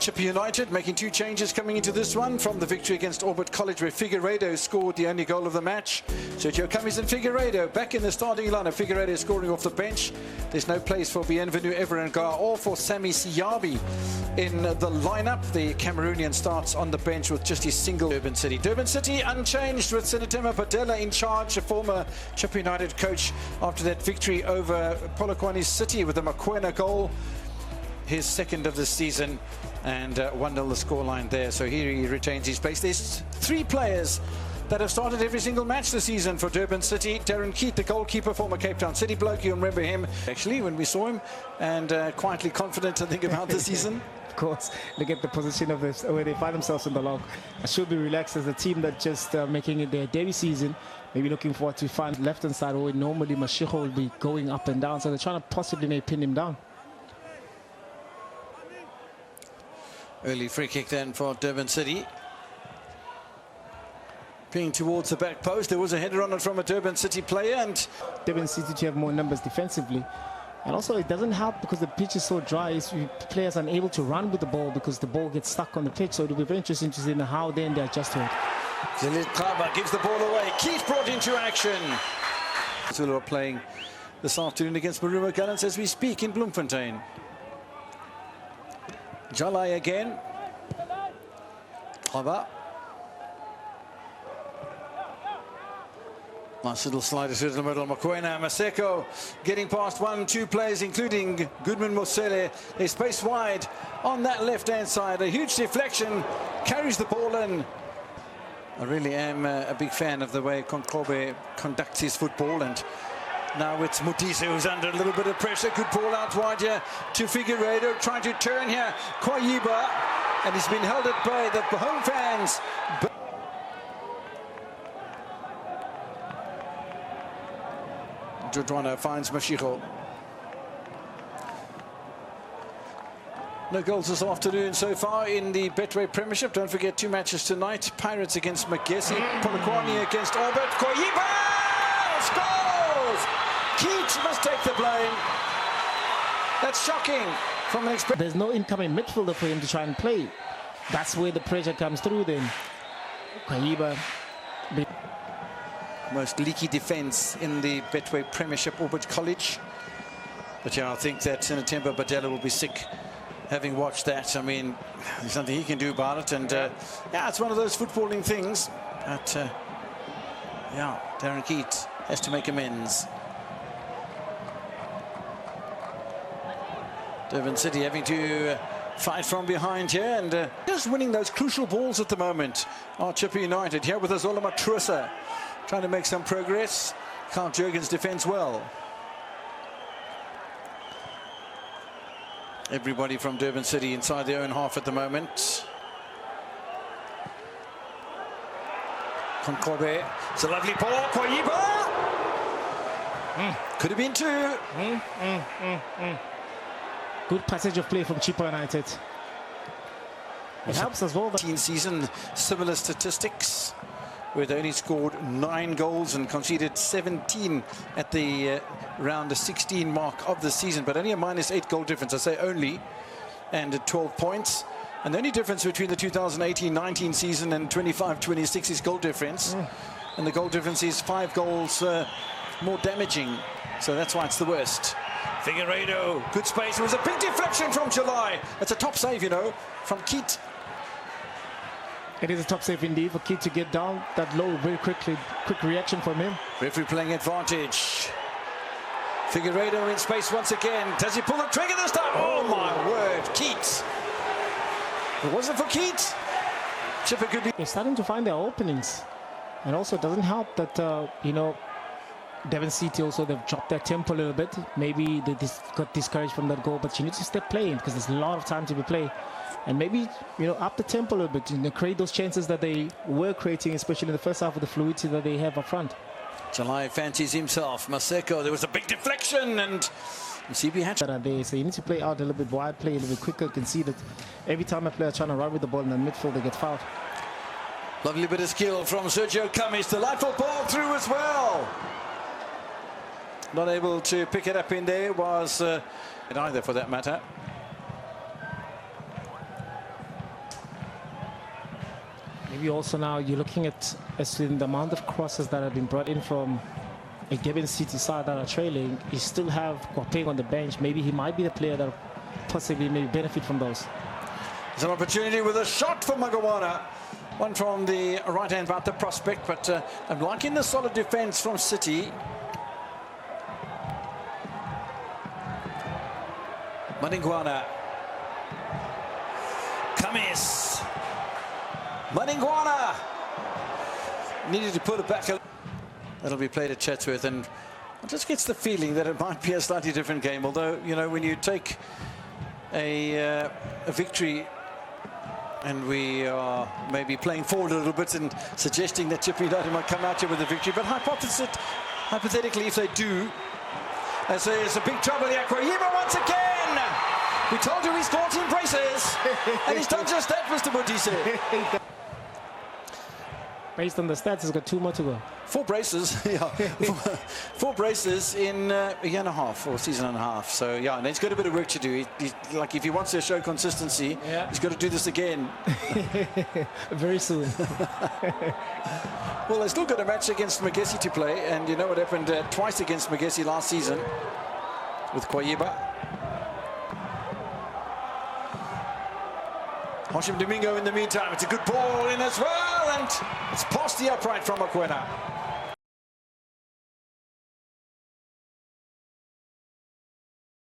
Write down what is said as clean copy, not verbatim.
CHIPPA United making 2 changes coming into this one from the victory against Orbit College, where Figueiredo scored the only goal of the match. Sergio Cummings and Figueiredo back in the starting lineup. Figueiredo scoring off the bench. There's no place for Bienvenu Everengar or for Sami Siabi in the lineup. The Cameroonian starts on the bench with just his single. Durban City. Durban City unchanged with Sinatema Padela in charge, a former CHIPPA United coach, after that victory over Polokwane City with a Mokoena goal. His second of the season, and 1-0 the scoreline there. So here he retains his place. There's 3 players that have started every single match this season for Durban City. Darren Keat, the goalkeeper, former Cape Town City bloke. You remember him, actually, when we saw him, and quietly confident, I think, about the season. Of course, look at the position of this, where they find themselves in the log. I should be relaxed as a team that just making it their debut season. Maybe looking forward to find left-hand side where normally Mashiko will be going up and down. So they're trying to possibly maybe pin him down. Early free kick then for Durban City. Being towards the back post, there was a header on it from a Durban City player, and Durban City to have more numbers defensively. And also it doesn't help because the pitch is so dry, players are unable to run with the ball because the ball gets stuck on the pitch. So it'll be very interesting to see how then they adjust to it. Zilit Kaba gives the ball away. Keith brought into action. Zulu are playing this afternoon against Marumo Gallants as we speak in Bloemfontein. Jalai again. Kaba. Nice little slider through the middle. Mokoena Maseko getting past 1-2 players, including Goodman Mosele. They space wide on that left-hand side. A huge deflection, carries the ball in. I really am a big fan of the way Konkobe conducts his football, and now it's Mutise who's under a little bit of pressure. Good ball out wide here to Figueiredo, trying to turn here. Kwayiba, and he's been held at bay. The home fans. Jodwana finds Mashiko. No goals this afternoon so far in the Betway Premiership. Don't forget 2 matches tonight. Pirates against Magesi, Polokwane against Orbit. Kwayiba scores! Keats must take the blame. That's shocking from an expert. There's no incoming midfielder for him to try and play. That's where the pressure comes through then. Kwayiba. Most leaky defence in the Betway Premiership, Orbit College. But yeah, I think that Sinatema Padela will be sick having watched that. I mean, there's nothing he can do about it. And yeah, it's one of those footballing things. But yeah, Darren Keat has to make amends. Durban City having to fight from behind here, and just winning those crucial balls at the moment. CHIPPA United here with Azola Matrusa trying to make some progress. Carl Jurgens defends well. Everybody from Durban City inside their own half at the moment. Konkobe, it's a lovely ball. Kwayiba! Could have been 2. Good passage of play from CHIPPA United. It helps as well. 18 season, similar statistics, where they only scored 9 goals and conceded 17 at the around the 16 mark of the season, but only a -8 goal difference. I say only, and at 12 points. And the only difference between the 2018-19 season and 25-26 is goal difference. And the goal difference is 5 goals more damaging. So that's why it's the worst. Figueiredo, good space. It was a big deflection from July. That's a top save, you know, from Keat. It is a top save indeed for Keat to get down that low very quickly. Quick reaction from him. Referee playing advantage. Figueiredo in space once again. Does he pull the trigger this time? Oh my word, Keat. It wasn't for Keat. CHIPPA could be. They're starting to find their openings. And also it doesn't help that, you know, Durban City also, they've dropped their tempo a little bit. Maybe they got discouraged from that goal, but you need to step playing because there's a lot of time to be played. And maybe, you know, up the tempo a little bit, you know, create those chances that they were creating, especially in the first half with the fluidity that they have up front. July fancies himself. Maseko, there was a big deflection, and CB Hatch. So you need to play out a little bit wide, play a little bit quicker. You can see that every time a player trying to run with the ball in the midfield, they get fouled. Lovely bit of skill from Sergio Cummings. Delightful ball through as well. Not able to pick it up in there was either, for that matter. maybe also now you're looking at as to the amount of crosses that have been brought in from a Durban City side that are trailing. You still have Kwapeng on the bench. Maybe he might be the player that possibly may benefit from those. There's an opportunity with a shot for Magawana. One from the right hand about the prospect, but I'm liking the solid defense from City. Maningwana. Kamis. Maningwana. Needed to put it back. That'll be played at Chatsworth, and it just gets the feeling that it might be a slightly different game. Although, you know, when you take a victory, and we are maybe playing forward a little bit and suggesting that CHIPPA United might come out here with a victory. But hypothetically, if they do, as there's a big trouble here. Goalkeeper once again. We told you he scored 10 braces, and he's done just that, Mr. Mutise. Based on the stats, he's got 2 more to go. 4 braces, yeah. 4 braces in a year and a half, or season and a half. So, yeah, and he's got a bit of work to do. He's like, if he wants to show consistency, yeah, he's got to do this again. Very soon. Well, they've still got a match against Magesi to play, and you know what happened twice against Magesi last season with Goalkeeper. Hashim Domingo in the meantime. It's a good ball in as well, and it's past the upright from Mokoena.